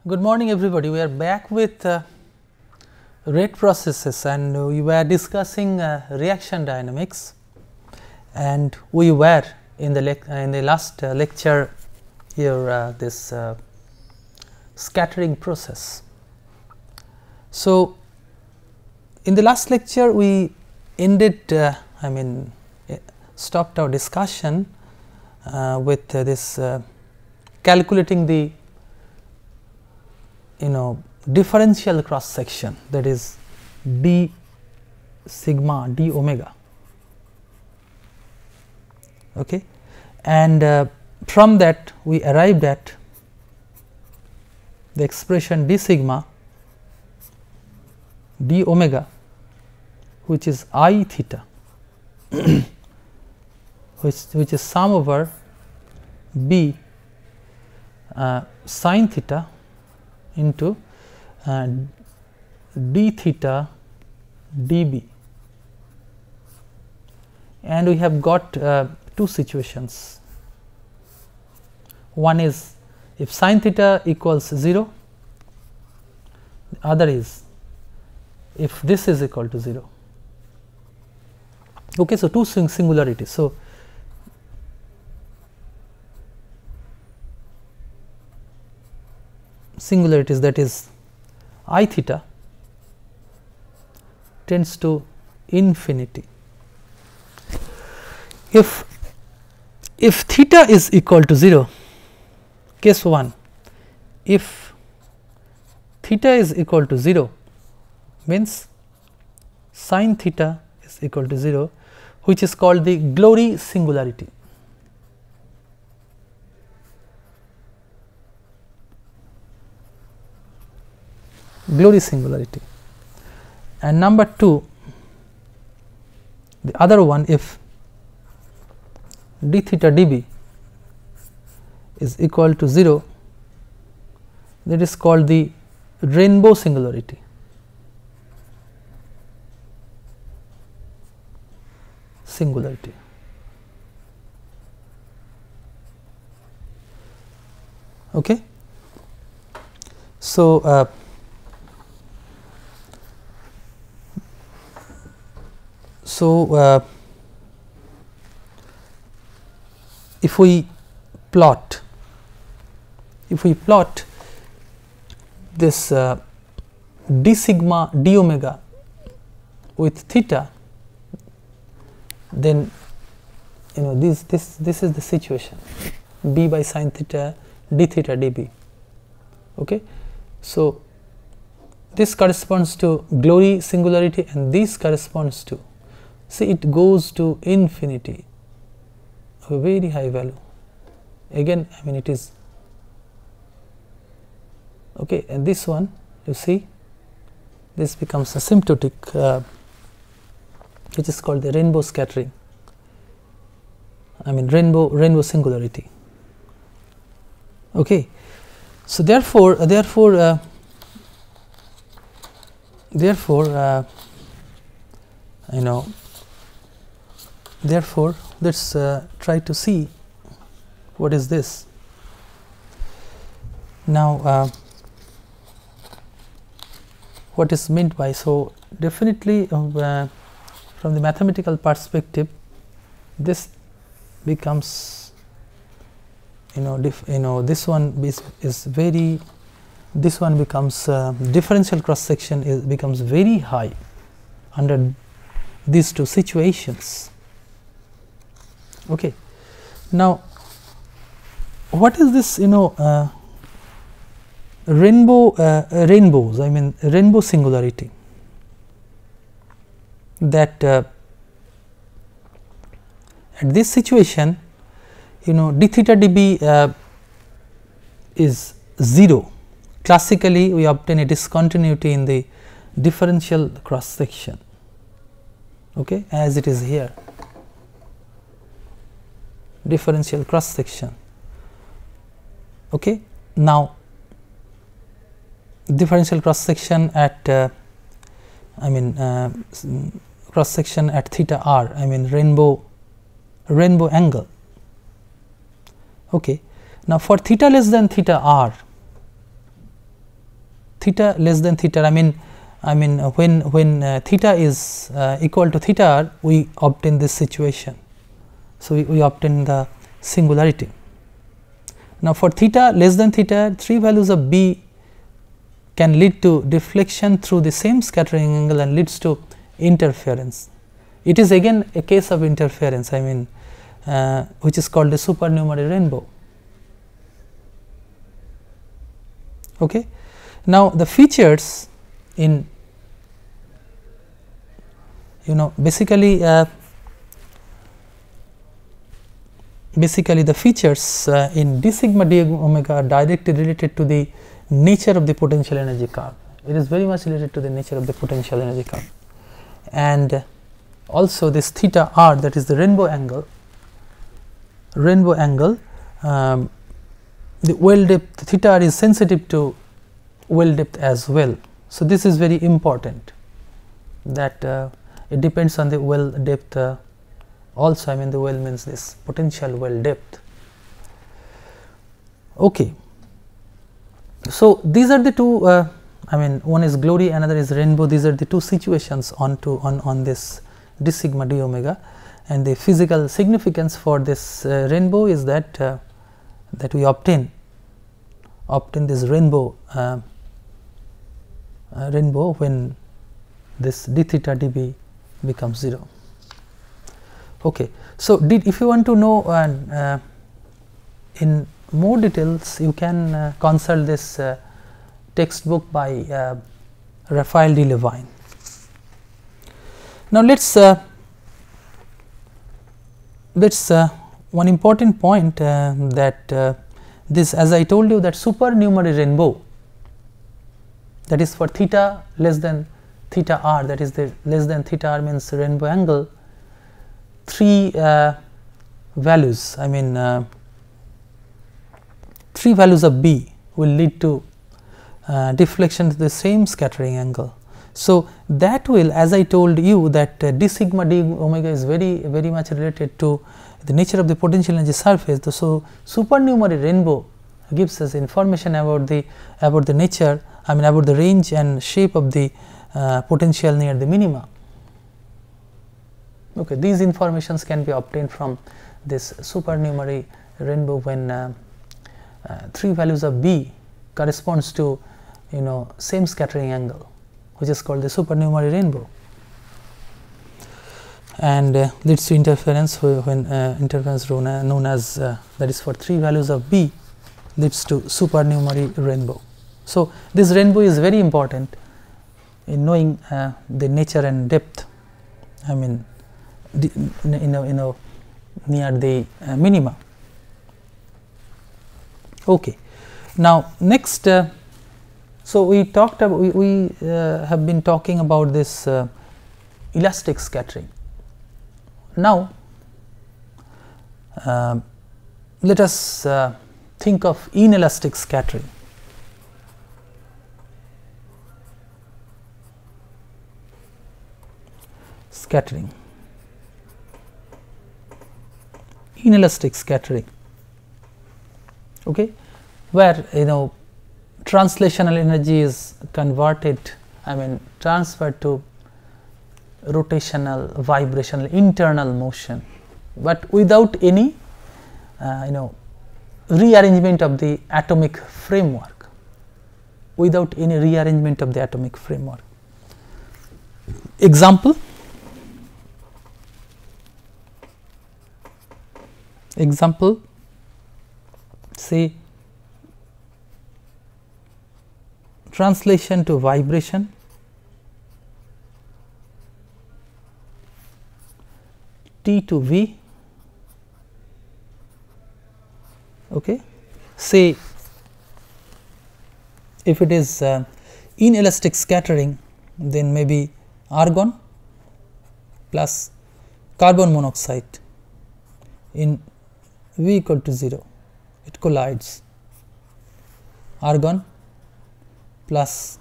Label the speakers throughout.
Speaker 1: Good morning everybody. We are back with rate processes, and we were discussing reaction dynamics, and we were in the last lecture here this scattering process. So, in the last lecture we ended stopped our discussion with this calculating the differential cross section, that is d sigma d omega, okay, and from that we arrived at the expression d sigma d omega, which is I theta which is sum over b sin theta into d theta dB, and we have got two situations. One is if sin theta equals 0, the other is if this is equal to 0. Okay, so two singularities. So, singularities, that is I theta tends to infinity. If theta is equal to 0, case 1, if theta is equal to 0 means sin theta is equal to 0, which is called the glory singularity. Glory singularity. And number 2, the other one, if d theta dB is equal to 0, that is called the rainbow singularity. Okay. So, if we plot this d sigma d omega with theta, then this is the situation, b by sin theta d theta dB. Okay. So, this corresponds to glory singularity, and this corresponds to, see, it goes to infinity, a very high value. Again, it is okay, and this one, you see, this becomes asymptotic, which is called the rainbow scattering. Rainbow singularity. Okay, so therefore, let's try to see what is this. Now, what is meant by, so definitely from the mathematical perspective, this becomes this one is very, this one becomes differential cross section becomes very high under these two situations. Okay. Now, what is this rainbows, rainbow singularity, that at this situation d theta dB is 0. Classically, we obtain a discontinuity in the differential cross section, okay, as it is here, differential cross section. Okay. Now, differential cross section at cross section at theta r, rainbow angle. Okay. Now, for theta less than theta r, theta less than theta, when theta is equal to theta r, we obtain this situation. So, we obtain the singularity. Now, for theta less than theta, 3 values of B can lead to deflection through the same scattering angle and leads to interference. It is again a case of interference, which is called the supernumerary rainbow. Okay. Now, the features in basically the features in d sigma d omega are directly related to the nature of the potential energy curve. It is very much related to the nature of the potential energy curve, and also this theta r, that is the rainbow angle, the well depth theta r is sensitive to well depth as well. So, this is very important, that it depends on the well depth also. The well means this potential well depth. Okay. So, these are the two one is glory, another is rainbow. These are the two situations on this d sigma d omega, and the physical significance for this rainbow is that that we obtain this rainbow when this d theta dB becomes 0. Okay. So, if you want to know in more details, you can consult this textbook by Raphael de Levine. Now, let's one important point that this, as I told you, that supernumerary rainbow, that is for theta less than theta r, that is the less than theta r means rainbow angle, 3 values, 3 values of B will lead to deflection to the same scattering angle. So, that will, as I told you, that d sigma d omega is very much related to the nature of the potential energy surface. So, supernumerary rainbow gives us information about the nature, about the range and shape of the potential near the minima. Okay, these informations can be obtained from this supernumerary rainbow when 3 values of B corresponds to same scattering angle, which is called the supernumerary rainbow, and leads to interference when interference known as that is for 3 values of B leads to supernumerary rainbow. So, this rainbow is very important in knowing the nature and depth, near the minima. Okay. Now, next, so we talked about, we have been talking about this elastic scattering. Now, let us think of inelastic scattering. Inelastic scattering, okay, where translational energy is converted, transferred to rotational, vibrational, internal motion, but without any rearrangement of the atomic framework, Example, say translation to vibration, T to V, okay. Say if it is inelastic scattering, then maybe argon plus carbon monoxide in V equal to 0, it collides, argon plus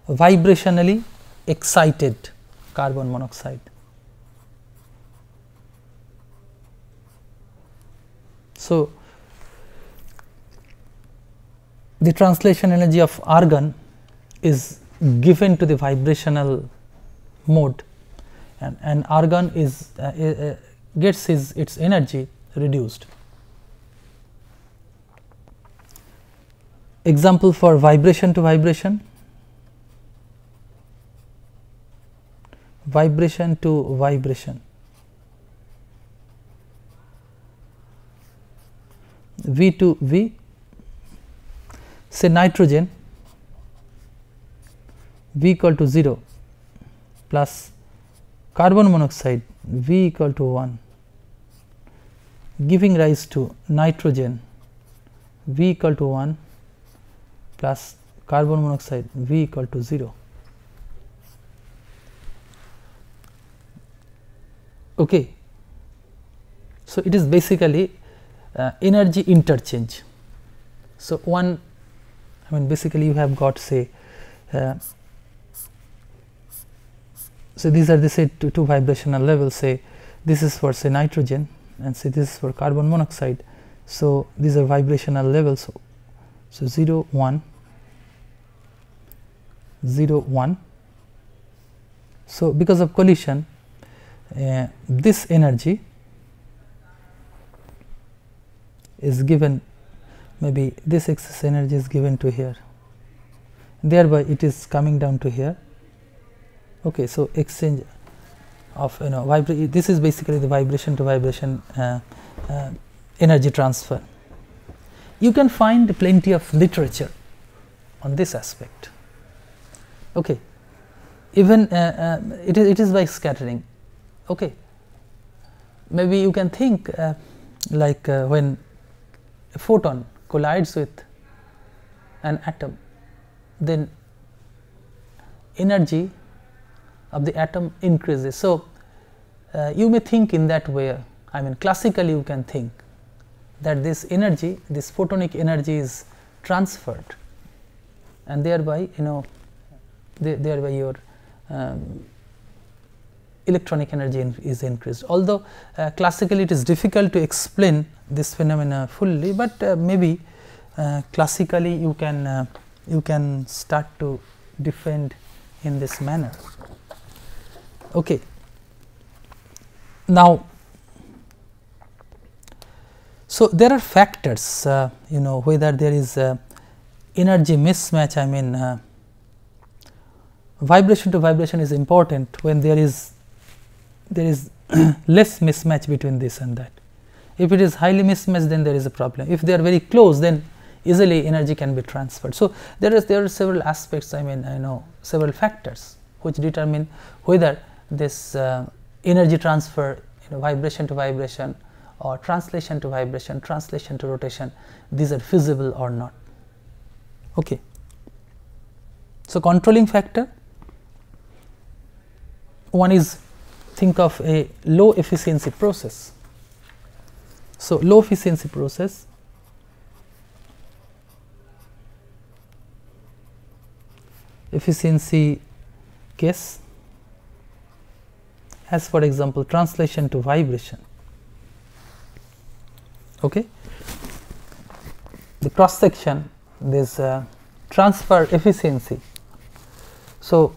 Speaker 1: vibrationally excited carbon monoxide. So, the translation energy of argon is given to the vibrational mode, and argon is gets its energy reduced. Example for vibration to vibration. Vibration to vibration. V to V, say nitrogen V equal to 0 plus carbon monoxide V equal to 1, giving rise to nitrogen V equal to 1 plus carbon monoxide V equal to 0. Okay. So, it is basically energy interchange. So, one, I mean basically you have got say so these are the say two vibrational levels, say this is for say nitrogen and say this is for carbon monoxide. So, these are vibrational levels. So, 0 1 0 1. So, because of collision this energy is given, maybe this excess energy is given to here, thereby it is coming down to here. Okay, so, exchange of this is basically the vibration to vibration energy transfer. You can find plenty of literature on this aspect. Okay. Even it is by scattering. Okay. Maybe you can think like when a photon collides with an atom, then energy of the atom increases. So, you may think in that way, I mean classically you can think that this energy, this photonic energy is transferred, and thereby thereby your electronic energy is increased. Although classically it is difficult to explain this phenomena fully, but maybe classically you can start to defend in this manner. Okay. Now, so there are factors, whether there is energy mismatch. I mean, vibration to vibration is important when there is less mismatch between this and that. If it is highly mismatched, then there is a problem. If they are very close, then easily energy can be transferred. So there are several aspects. I mean, several factors which determine whether this energy transfer, vibration to vibration or translation to vibration, translation to rotation, these are feasible or not. Okay. So controlling factor, one is, think of a low efficiency process. So low efficiency process, efficiency case has, for example, translation to vibration. Okay. The cross section, this transfer efficiency. So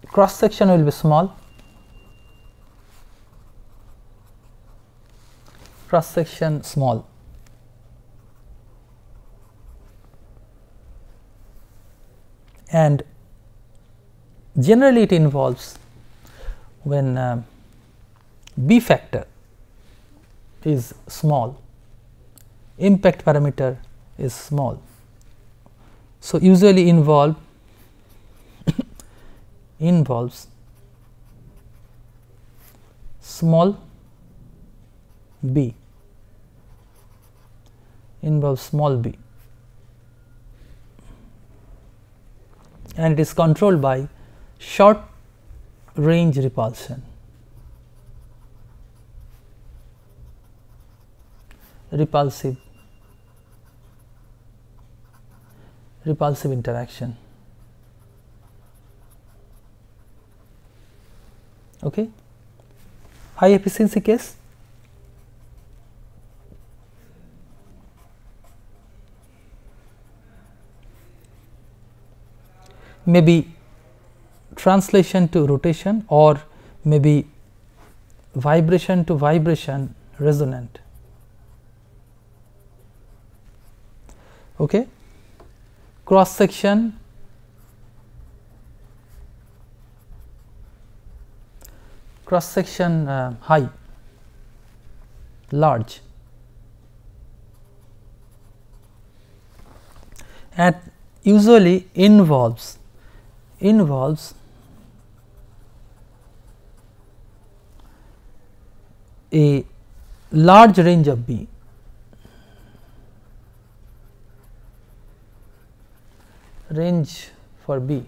Speaker 1: cross section will be small, cross section small, and generally it involves when B factor is small, impact parameter is small. So usually involves small b, involves small b, and it is controlled by short range repulsion. Repulsive interaction. Okay. High efficiency case, maybe translation to rotation or maybe vibration to vibration resonant. Okay. Cross section, high, large, and usually involves a large range of B. Range for B,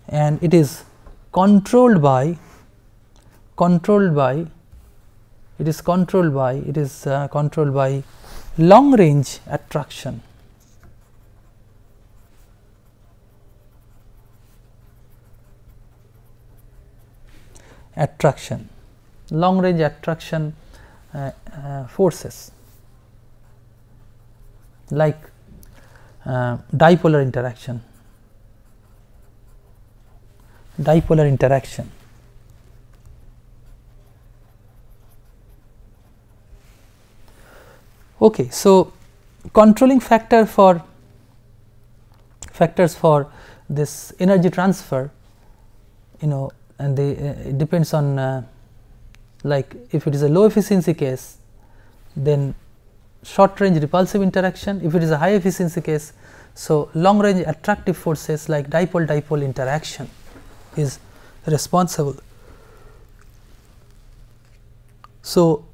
Speaker 1: and it is controlled by long range attraction. Long range attraction forces like dipolar interaction. Okay, so controlling factors for this energy transfer, and they it depends on like if it is a low efficiency case, then short range repulsive interaction. If it is a high efficiency case, so long range attractive forces like dipole interaction is responsible. So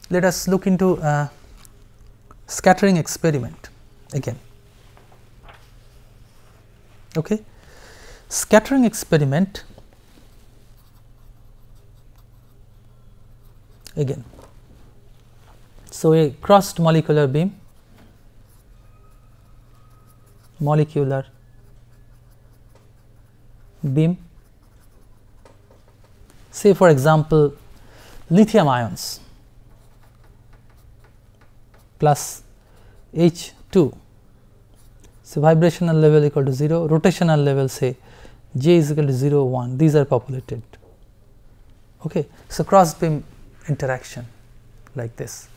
Speaker 1: let us look into scattering experiment again. Okay. Scattering experiment again. So a crossed molecular beam, say for example lithium ions plus H2. So vibrational level equal to 0, rotational level say J is equal to 0, 1, these are populated. Okay. So crossed beam interaction like this,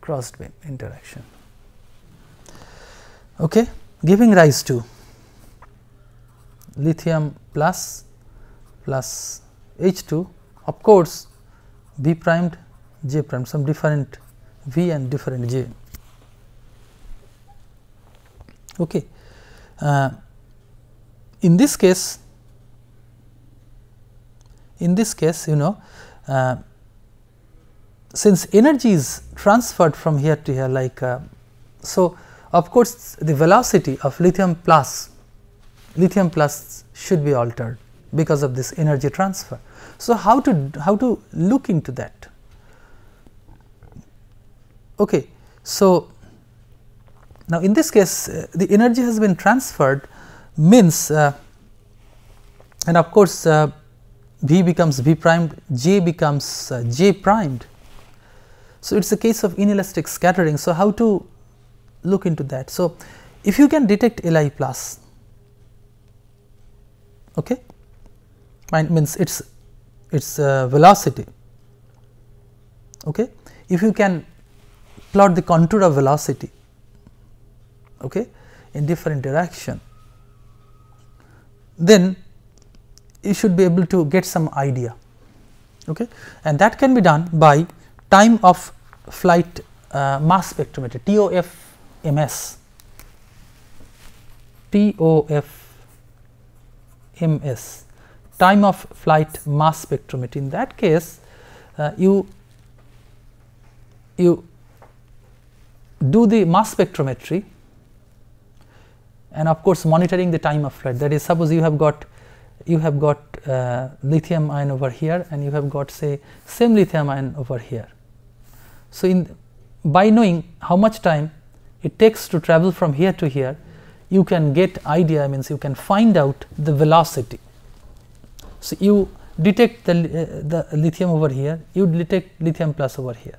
Speaker 1: crossed beam interaction, okay, giving rise to lithium plus H2, of course V primed, J primed, some different V and different J. Okay. In this case, since energy is transferred from here to here, like so of course the velocity of lithium plus should be altered because of this energy transfer. So how to look into that? Okay. So now in this case the energy has been transferred, means and of course V becomes V primed, J becomes J primed. So it is a case of inelastic scattering. So how to look into that? So if you can detect Li plus, okay, means its velocity, okay, if you can plot the contour of velocity, okay, in different direction, then you should be able to get some idea, okay, and that can be done by time of flight mass spectrometry, TOFMS, time of flight mass spectrometry. In that case you do the mass spectrometry and of course monitoring the time of flight. That is, suppose you have got lithium ion over here and you have got say same lithium ion over here. So by knowing how much time it takes to travel from here to here, you can get idea, means you can find out the velocity. So, you detect the lithium over here, you detect lithium plus over here.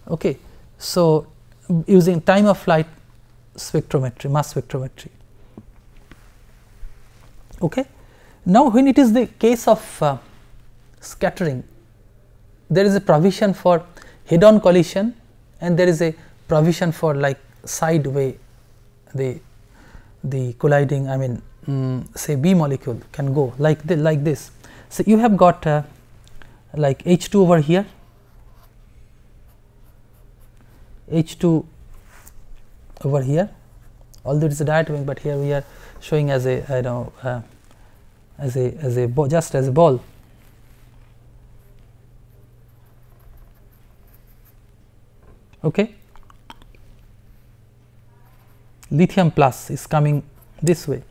Speaker 1: Okay. So, using time of flight spectrometry, mass spectrometry. Okay. Now, when it is the case of scattering, there is a provision for head on collision and there is a provision for like sideway the colliding, I mean say B molecule can go like this. So, you have got like H2 over here, H2 over here, although it is a diatomic, but here we are showing as a just as a ball. Okay. Lithium plus is coming this way.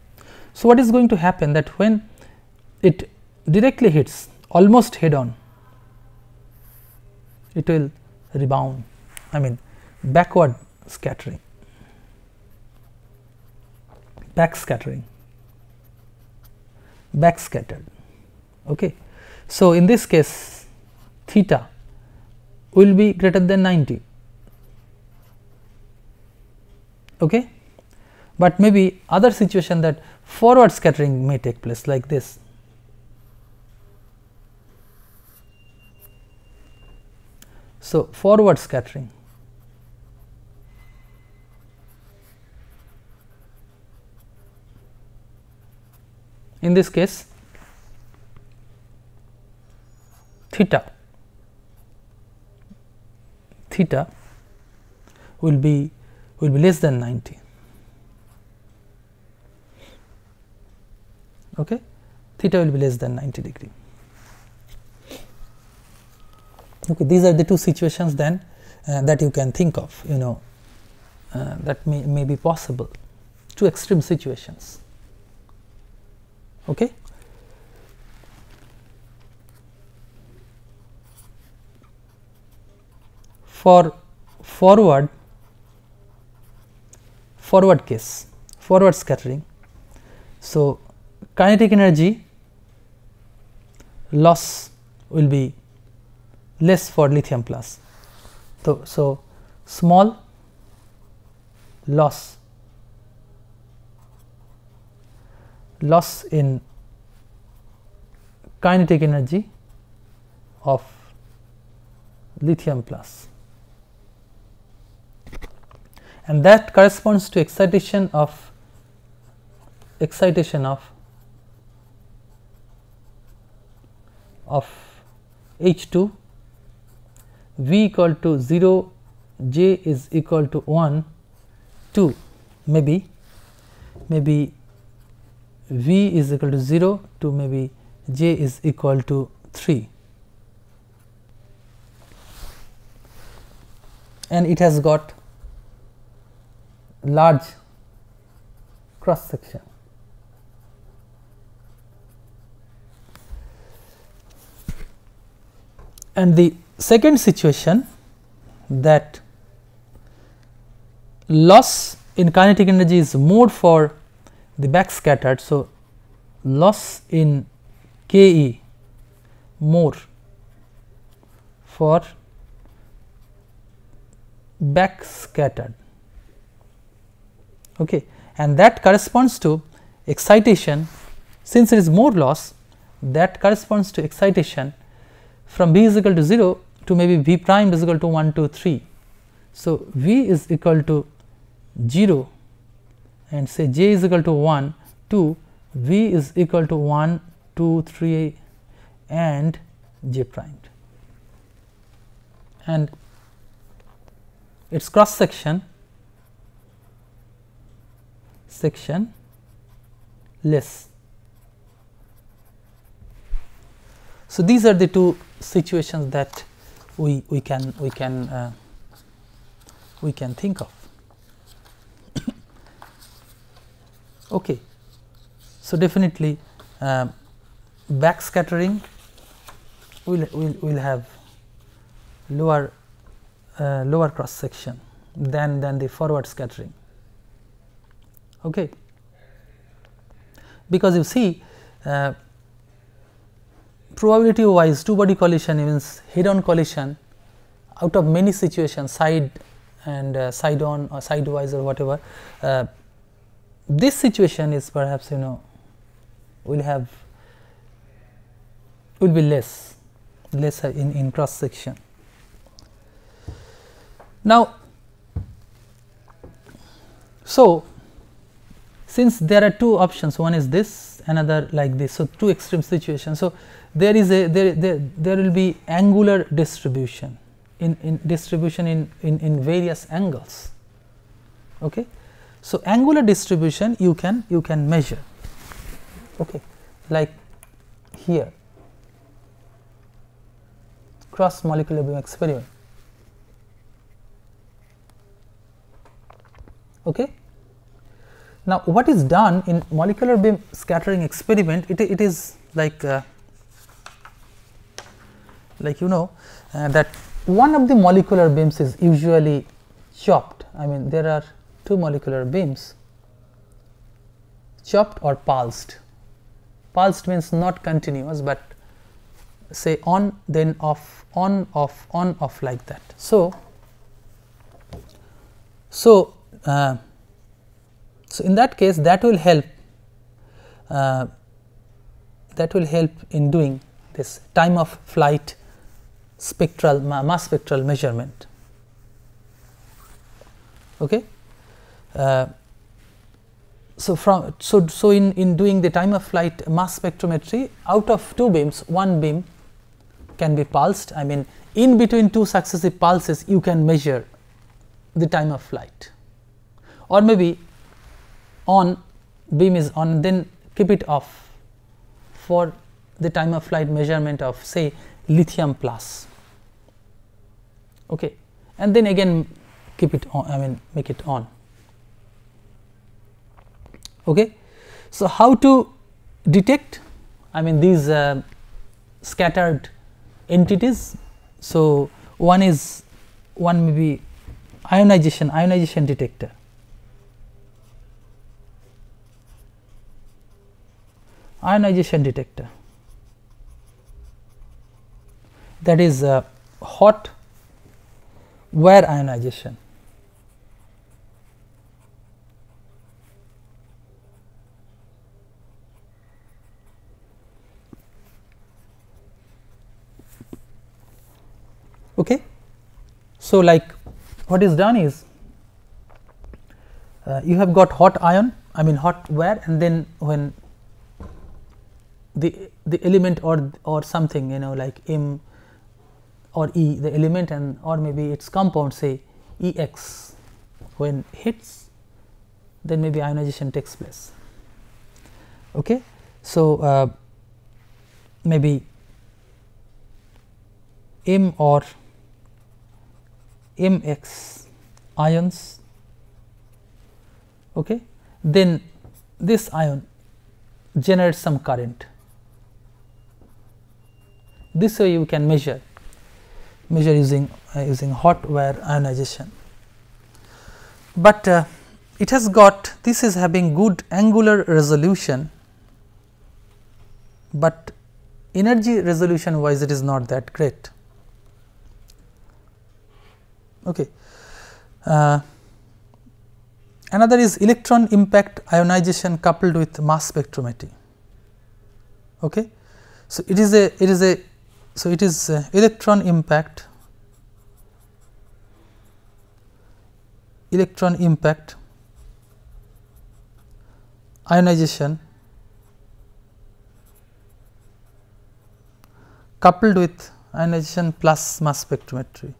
Speaker 1: So, what is going to happen, that when it directly hits almost head on, it will rebound, I mean backward scattering, back scattering, back scattered. Okay. So, in this case theta will be greater than 90. Okay. But maybe other situation that forward scattering may take place like this. So, forward scattering, in this case theta will be less than 90. Okay. Theta will be less than 90 degree. Okay. These are the two situations then that you can think of, that may be possible, two extreme situations. Okay. For forward case, forward scattering, so kinetic energy loss will be less for lithium plus. So, small loss in kinetic energy of lithium plus, and that corresponds to excitation of H2, V equal to 0, J is equal to 1, 2, maybe V is equal to 0 to maybe J is equal to 3, and it has got large cross section. And the second situation, that loss in kinetic energy is more for the back scattered. So, loss in Ke more for back scattered. Okay. And that corresponds to excitation, since it is more loss, that corresponds to excitation from V is equal to 0 to maybe V prime is equal to 1, 2, 3. So, V is equal to 0 and say J is equal to 1, 2, V is equal to 1, 2, 3 and J primed, and its cross section less. So, these are the two situations that we can think of. Okay. So, definitely back scattering will have lower cross section than the forward scattering. Okay. Because you see, probability wise two body collision means head on collision out of many situations, side and side on or sidewise or whatever, this situation is perhaps will be lesser in cross section. Now, so since there are two options, one is this, another like this, so two extreme situations. So there is there will be angular distribution in various angles. Okay. So angular distribution you can measure, okay, like here, cross molecular beam experiment. Okay. Now, what is done in molecular beam scattering experiment? It is like that one of the molecular beams is usually chopped. I mean, there are two molecular beams, chopped or pulsed. Pulsed means not continuous, but say on then off, on off like that. So in that case, that will help in doing this time of flight spectral mass spectral measurement. Okay. So in doing the time of flight mass spectrometry, out of two beams, one beam can be pulsed. I mean, in between two successive pulses you can measure the time of flight, or maybe on beam is on, then keep it off for the time of flight measurement of say lithium plus. Okay. And then again keep it on, I mean make it on. Okay. So how to detect, I mean, these scattered entities? So one may be ionization detector. Ionization detector, that is hot wire ionization. Okay. So like what is done is you have got hot wire, and then when the element or something like M or E, the element, and or maybe its compound say EX, when hits, then maybe ionization takes place. Okay. So maybe M or MX ions, okay, then this ion generates some current. This way you can measure using hot wire ionization. But it has got, this is having good angular resolution, but energy resolution wise it is not that great. Okay. Another is electron impact ionization coupled with mass spectrometry. Okay. So it is electron impact ionization coupled with ionization plus mass spectrometry.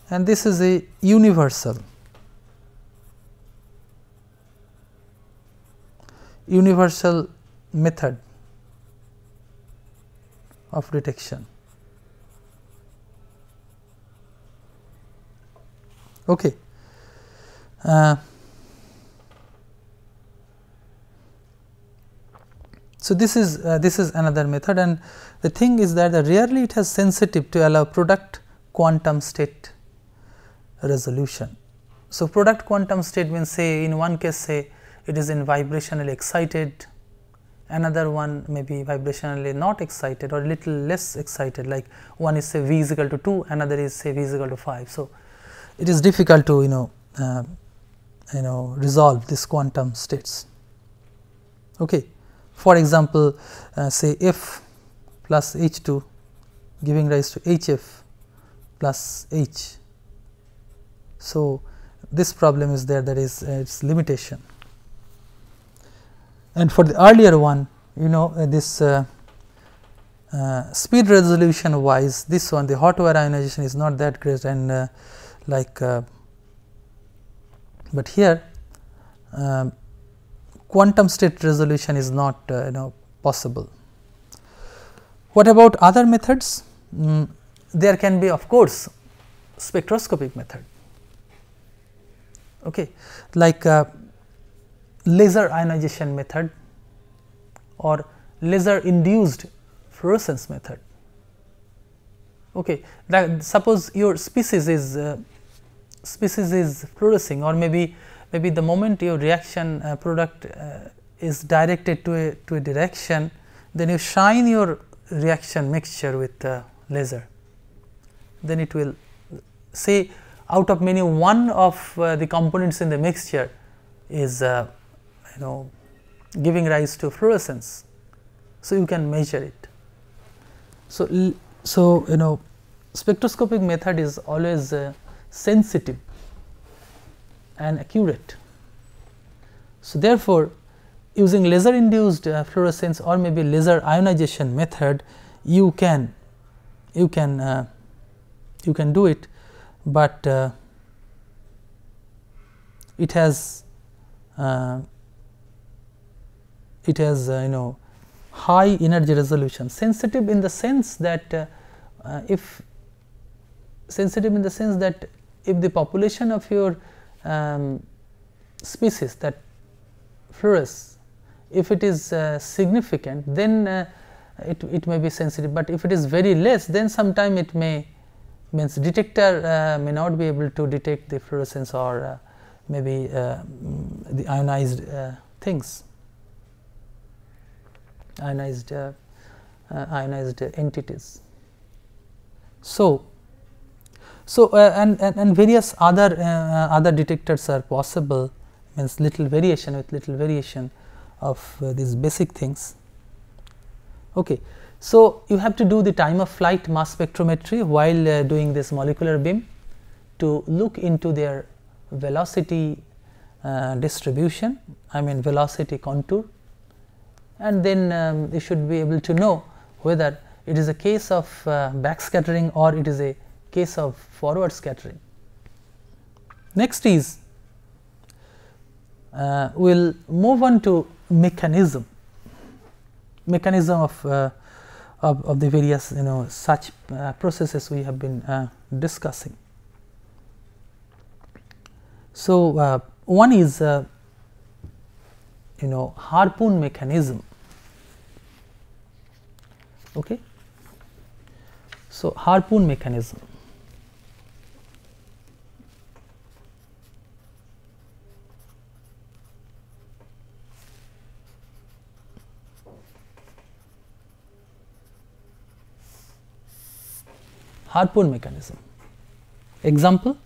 Speaker 1: And this is a universal method of detection. Okay. So this is another method, and the thing is that rarely it has sensitive to allow product quantum state resolution. So, product quantum state means, say in one case, say it is in vibrationally excited, another one may be vibrationally not excited or little less excited, like one is say V is equal to 2, another is say V is equal to 5. So, it is difficult to resolve these quantum states. Okay. For example, say F plus H2 giving rise to HF plus H. So, this problem is there, that is its limitation. And for the earlier one, this speed resolution wise, this one, the hot wire ionization is not that great, and but here quantum state resolution is not possible. What about other methods? There can be, of course, spectroscopic method, okay, like laser ionization method or laser induced fluorescence method. Okay, that suppose your species is fluorescing, or maybe the moment your reaction product is directed to a direction, then you shine your reaction mixture with laser, then it will say out of many one of the components in the mixture is giving rise to fluorescence. So, you can measure it. So, spectroscopic method is always sensitive and accurate. So, therefore, using laser induced fluorescence or maybe laser ionization method, you can do it, but it has high energy resolution, sensitive in the sense that if the population of your species that fluoresce, if it is significant, then it may be sensitive, but if it is very less, then sometime it may means detector may not be able to detect the fluorescence or maybe the ionized things, ionized entities. So, and various other detectors are possible, means little variation of these basic things. Okay. So, you have to do the time of flight mass spectrometry while doing this molecular beam to look into their velocity distribution, I mean velocity contour, and then you should be able to know whether it is a case of backscattering or it is a case of forward scattering. Next is we will move on to mechanism of the various such processes we have been discussing. So, one is Harpoon mechanism. Okay. So, Harpoon mechanism. Harpoon mechanism. Example: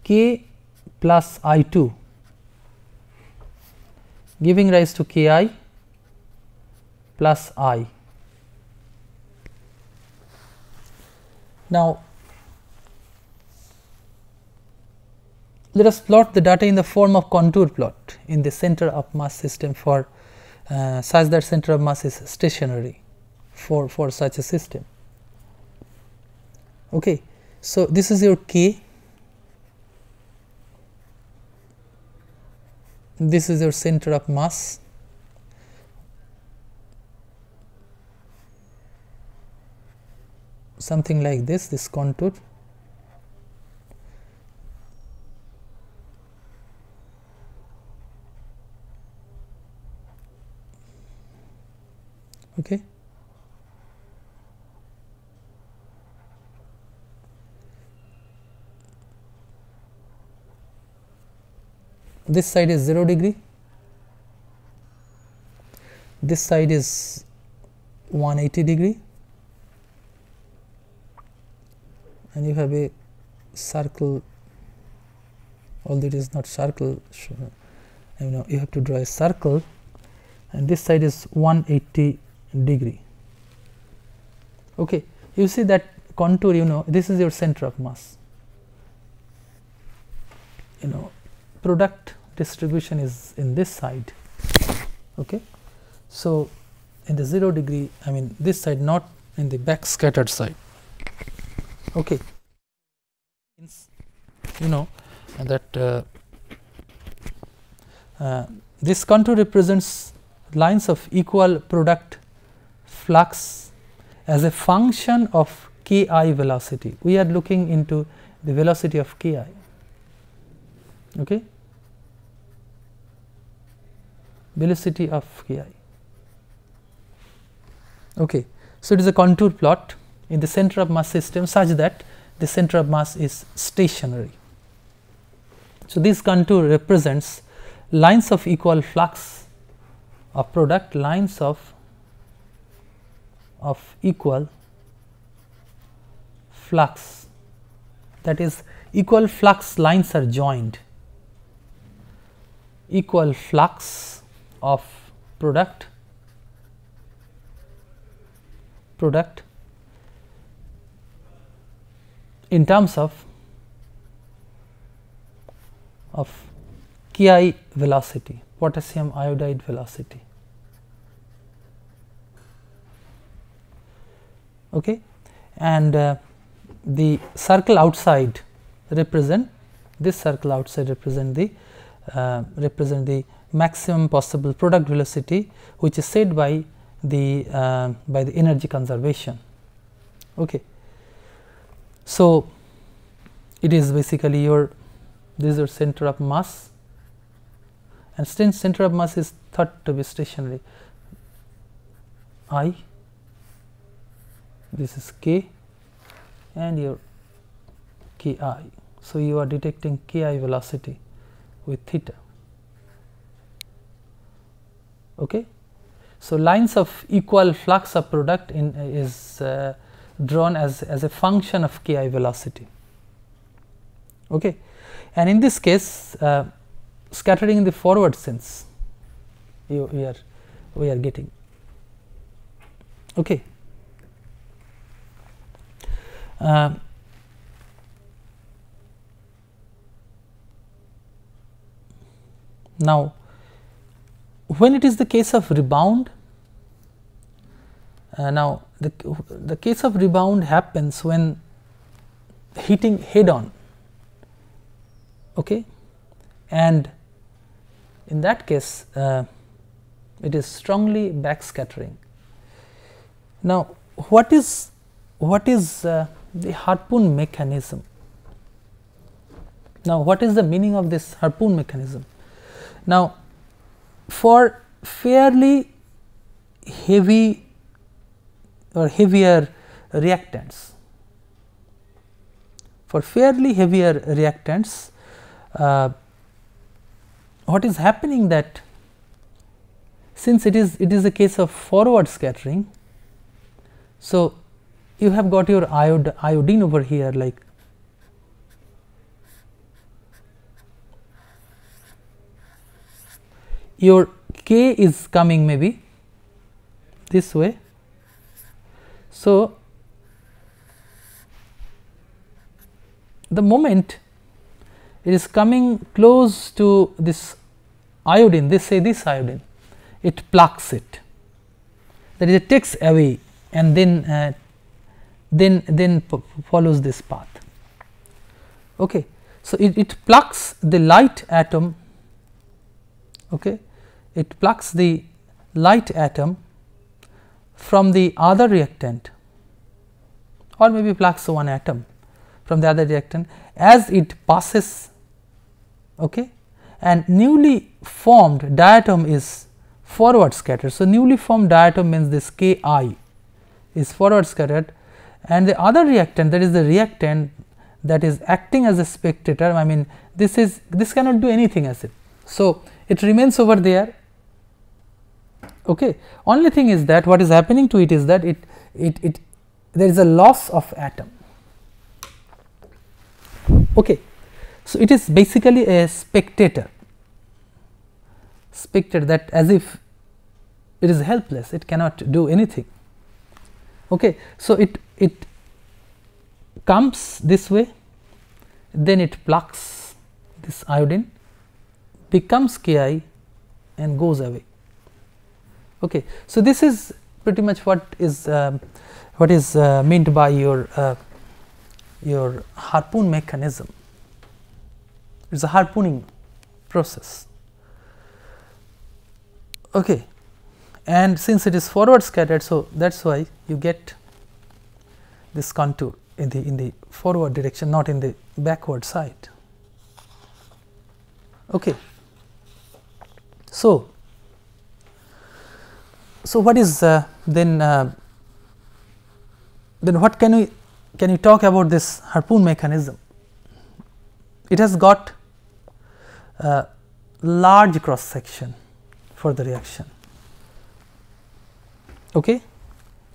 Speaker 1: K plus I2 giving rise to Ki plus I. Now, let us plot the data in the form of contour plot in the center of mass system for such that center of mass is stationary for such a system. Okay. So, this is your K, this is your center of mass, something like this contour. Okay. this side is 0 degree, this side is 180 degree, and you have a circle, although it is not circle, you have to draw a circle, and this side is 180 degree. Okay, you see that contour, this is your center of mass. Product distribution is in this side. Okay, so in the 0 degree, this side, not in the back scattered side. Okay, that this contour represents lines of equal product flux as a function of Ki velocity. We are looking into the velocity of Ki. Okay, velocity of Ki. Okay, so it is a contour plot in the center of mass system such that the center of mass is stationary. So this contour represents lines of equal flux of product, lines of equal flux, that is, equal flux lines are joined, equal flux of product in terms of Ki velocity, potassium iodide velocity. Okay, and the circle outside represent the maximum possible product velocity, which is set by the energy conservation. Okay, so it is basically this is your center of mass, and since center of mass is thought to be stationary, I, this is K, and your Ki. So you are detecting Ki velocity with theta. Okay, so lines of equal flux of product is drawn as a function of Ki velocity. Okay, and in this case, scattering in the forward sense, we are getting. Okay. Now, when it is the case of rebound, now the case of rebound happens when hitting head on. Okay, and in that case it is strongly backscattering. Now, what is the Harpoon mechanism? Now, what is the meaning of this Harpoon mechanism? Now, for fairly heavy or heavier reactants, what is happening that since it is a case of forward scattering, so you have got your iodine over here, like your K is coming maybe this way. So the moment it is coming close to this iodine, this iodine, it plucks it, that is, it takes away and then follows this path. Okay, so it plucks the light atom. Okay, it plucks the light atom from the other reactant, or maybe plucks one atom from the other reactant as it passes. Okay, and newly formed diatom is forward scattered. So newly formed diatom means this Ki is forward scattered, and the other reactant, that is the reactant that is acting as a spectator, this cannot do anything as it. So, it remains over there. Okay. Only thing is that what is happening to it is that there is a loss of atom. Okay. So, it is basically a spectator that as if it is helpless, it cannot do anything. Okay. So, it comes this way, then it plucks this iodine, becomes Ki and goes away. Okay. So, this is pretty much what is meant by your harpoon mechanism. It is a harpooning process. Okay. And since it is forward scattered, so that is why you get this contour in the forward direction, not in the backward side. Okay. So what is then what can you talk about this harpoon mechanism? It has got a large cross section for the reaction, okay,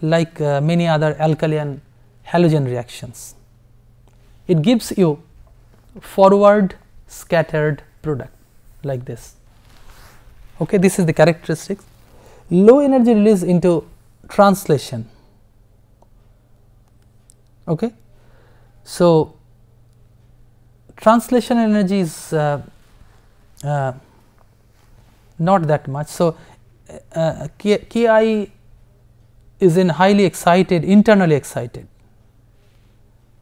Speaker 1: like many other alkali and halogen reactions. It gives you forward scattered product like this. Okay, this is the characteristics. Low energy release into translation. Okay. So, translation energy is not that much. So, Ki is in highly excited, internally excited.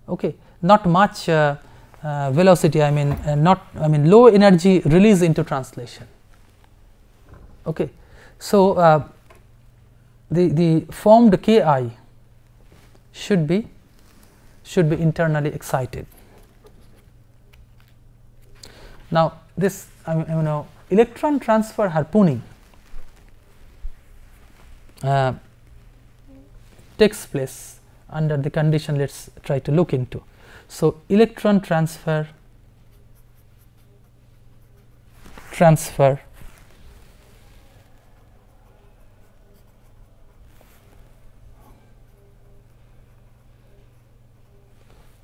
Speaker 1: Okay. Not much velocity, I mean low energy release into translation. Okay. So, the formed Ki should be internally excited. Now, this electron transfer harpooning takes place under the condition let us try to look into. So, electron transfer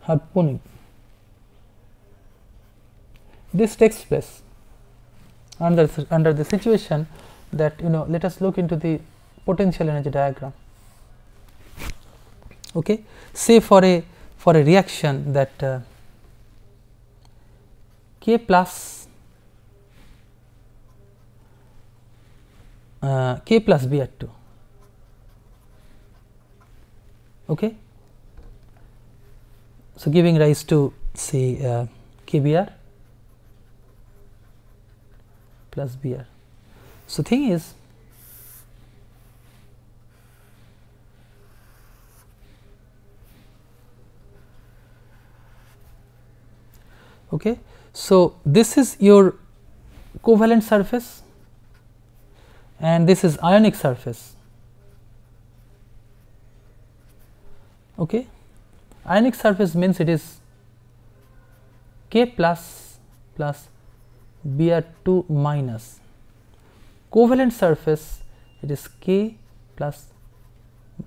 Speaker 1: harpooning. This takes place under the situation that let us look into the potential energy diagram. Okay. Say for a reaction that K plus Br2. Okay. So, giving rise to say Kbr plus Br. So, thing is okay. So, this is your covalent surface and this is ionic surface. Okay. Ionic surface means it is K plus Br2 minus. Covalent surface it is K plus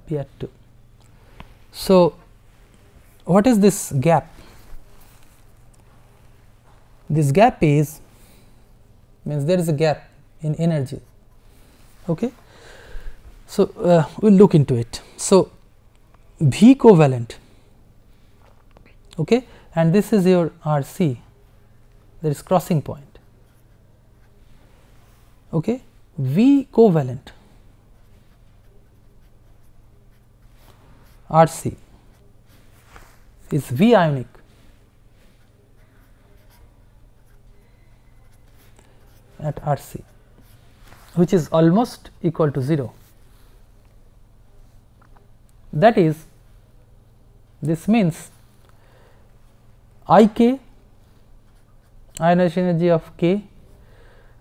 Speaker 1: Br2. So, what is this gap? This gap is means there is a gap in energy. Okay. So, we will look into it. So, V covalent, okay, and this is your RC, there is crossing point. Okay. V covalent RC is V ionic at RC, which is almost equal to 0. That is, this means IK, ionization energy of K,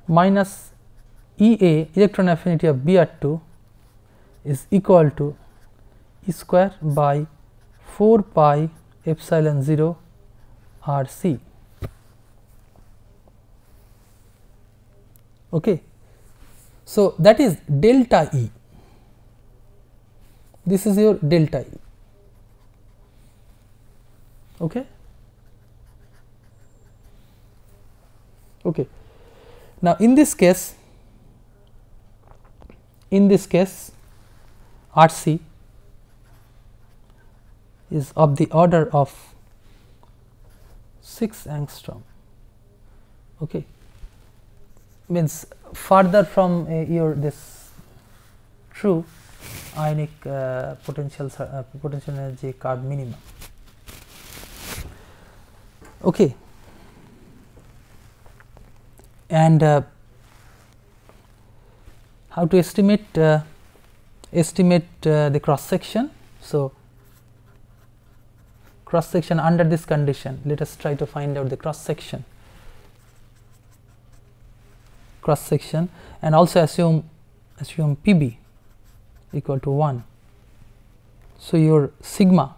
Speaker 1: minus EA, electron affinity of Br2, is equal to E square by 4 pi epsilon 0 RC. Okay. So, that is delta E, this is your delta E. Okay. Okay. Now, in this case RC is of the order of 6 angstrom. Okay. Means further from your this true ionic potential energy curve minimum. Okay. And how to estimate the cross section? So, cross section under this condition, let us try to find out the cross section and also assume Pb equal to 1. So, your sigma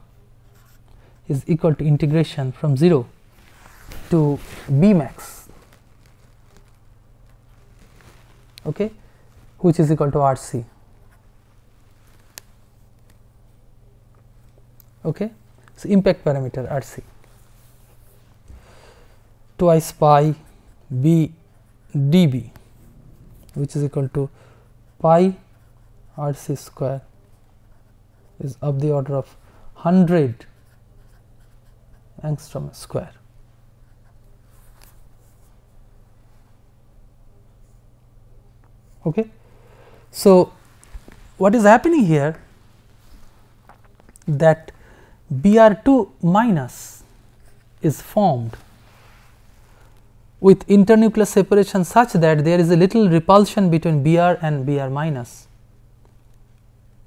Speaker 1: is equal to integration from 0 to B max, okay, which is equal to RC. Okay. So, impact parameter RC twice pi B dB, which is equal to pi RC square is of the order of 100 angstrom square. Okay. So, what is happening here, that Br2 minus is formed with internuclear separation such that there is a little repulsion between Br and Br minus,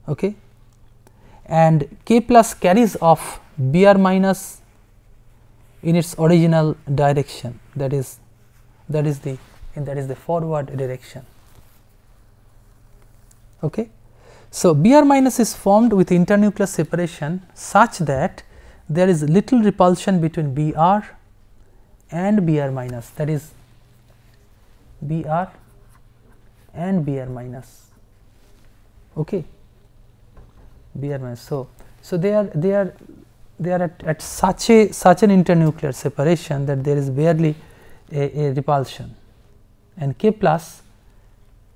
Speaker 1: okay, and K plus carries off Br minus in its original direction, that is the forward direction. Okay. So, Br minus is formed with internuclear separation such that there is little repulsion between Br and Br minus, that is Br and Br minus. Okay. Br minus. So, they are at such an internuclear separation that there is barely a repulsion, and K plus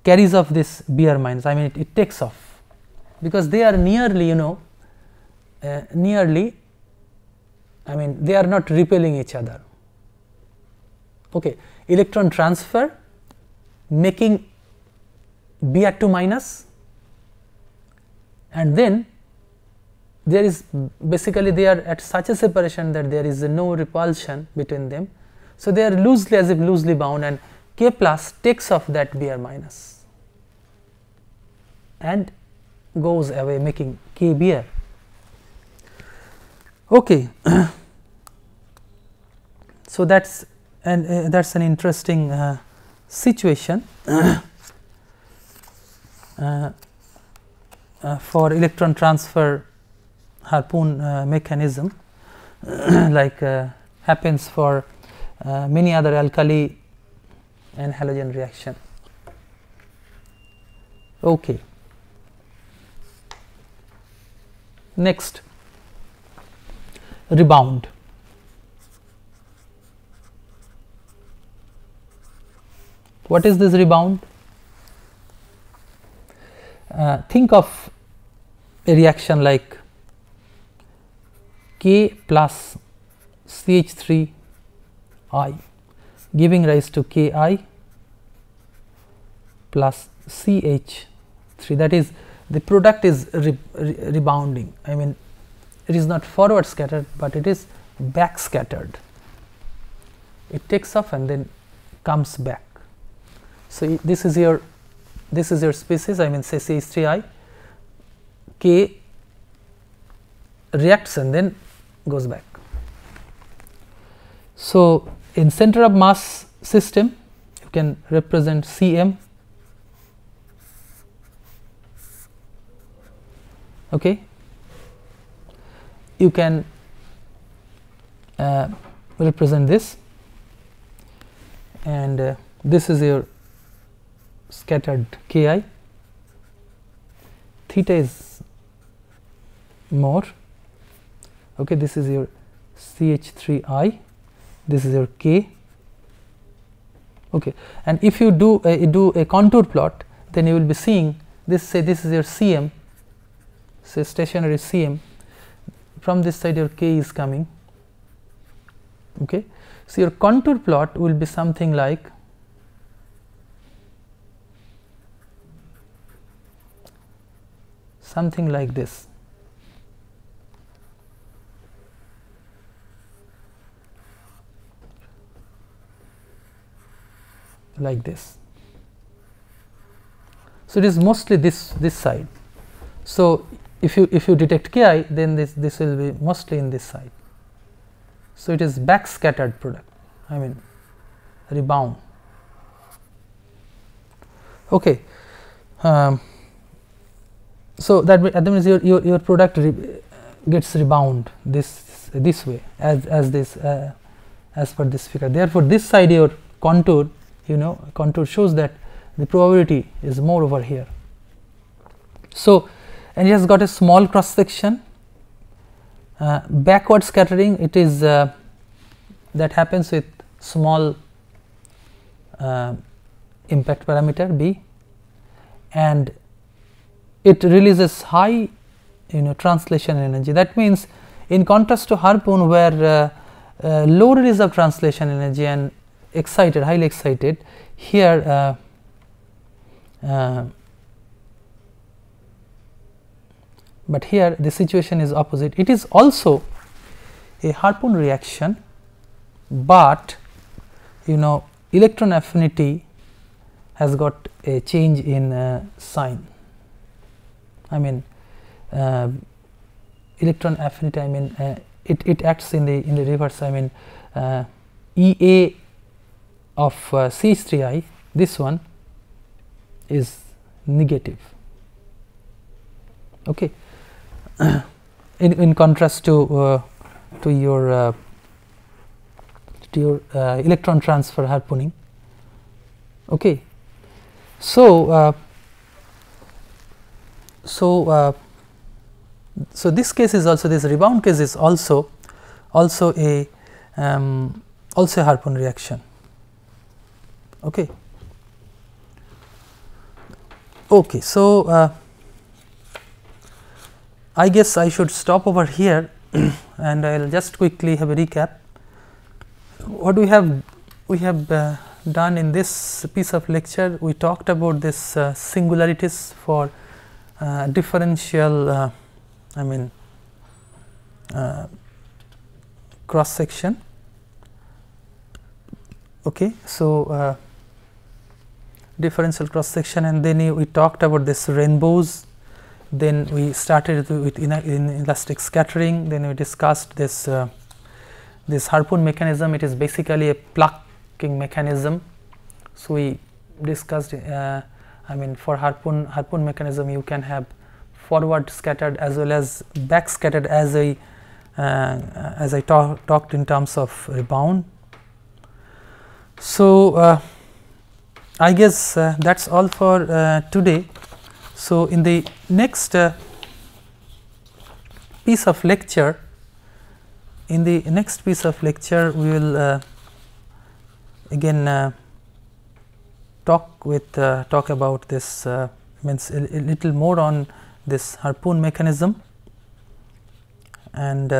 Speaker 1: carries off this Br minus, I mean it takes off, because they are nearly, I mean they are not repelling each other. Okay. Electron transfer making Br2 minus, and then there is basically they are at such a separation that there is no repulsion between them. So, they are loosely, as if loosely bound, and K plus takes off that Br minus and goes away, making K Br. Okay. So, that's an interesting situation for electron transfer Harpoon mechanism like happens for many other alkali and halogen reaction. Okay. Next, rebound. What is this rebound? Think of a reaction like K plus CH3 I giving rise to Ki plus CH3, that is the product is rebounding. I mean it is not forward scattered, but it is back scattered. It takes off and then comes back. So, this is your species, I mean say CH3I, K reacts and then goes back. So, in center of mass system you can represent Cm, okay. You can represent this, and this is your scattered Ki, theta is more. Okay, this is your CH3I, this is your K. Okay, and if you do a contour plot, then you will be seeing this, say this is your Cm, say stationary Cm, from this side your K is coming. Okay, so your contour plot will be something like this. Like this. So, it is mostly this side. So, if you detect Ki, then this will be mostly in this side. So, it is back scattered product, I mean rebound. Okay. So, that means your product gets rebound this way as per this figure. Therefore, this side your contour, contour shows that the probability is more over here. So, and it has got a small cross section. Backward scattering, it is that happens with small impact parameter B, and it releases high translation energy. That means, in contrast to Harpoon, where low release of translation energy and excited, highly excited, here but here the situation is opposite. It is also a Harpoon reaction, but electron affinity has got a change in sign. I mean electron affinity, I mean it acts in the reverse. I mean EA of CH3I, this one is negative. Okay. In contrast to your electron transfer harpooning. Okay. So this case is also, this rebound case is also a Harpoon reaction. Okay. Okay. So I guess I should stop over here and I will just quickly have a recap. What we have done in this piece of lecture, we talked about this singularities for differential cross section. Okay. So differential cross section, and then we talked about this rainbows. Then we started with inelastic scattering. Then we discussed this Harpoon mechanism. It is basically a plucking mechanism. So we discussed, for Harpoon mechanism, you can have forward scattered as well as back scattered, as I talked in terms of rebound. So I guess that's all for today. So in the next piece of lecture, we will again talk about this, means a little more on this Harpoon mechanism, and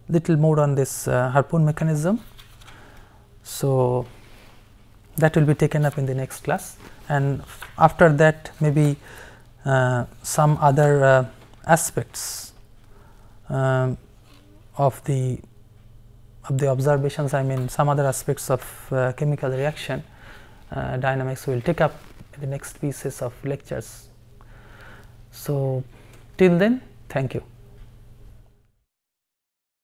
Speaker 1: little more on this Harpoon mechanism. So that will be taken up in the next class, and after that maybe some other aspects of the observations, some other aspects of chemical reaction dynamics we will take up in the next pieces of lectures. So till then, thank you.